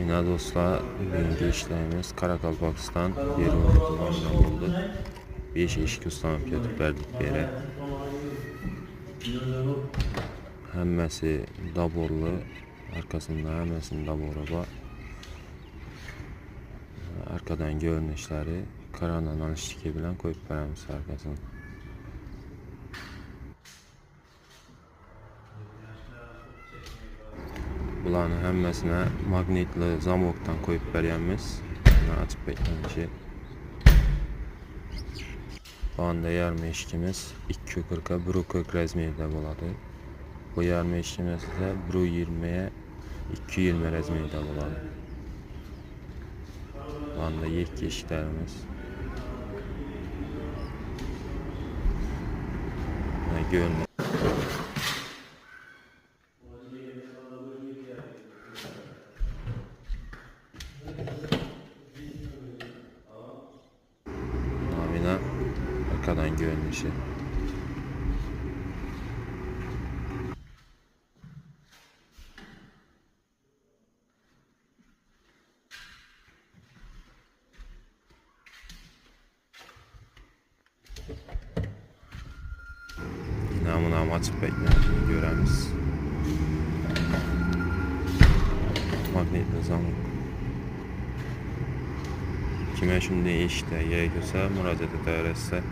Yine dostlar, bugünkü işlerimiz Karakalpakistan Berunli tumanından oldu. 5 eşik uslanıp götürüp verdik bir yere. Həmməsi daborlu, arkasında həmməsinin daboru var. Arkadan görünüşləri karanla analitik bilen koyup vermiş arkasını. Bulanı həmməsinə magnetli zamoktan koyup verəyəmiz. Açıp bekləmişik. Bu anda yarım eşkimiz 240'a 140 razmerdə boladı. Bu yarım eşkimiz ise 120'ye 220 razmerdə boladı. Bu anda yek eşiklərimiz. Görünür. Namina arkadan görünüşü. Namına açıp beklediğini göremiz. Magnetli zamok. Kime şimdi işte gerekiyorsa müracaat ederse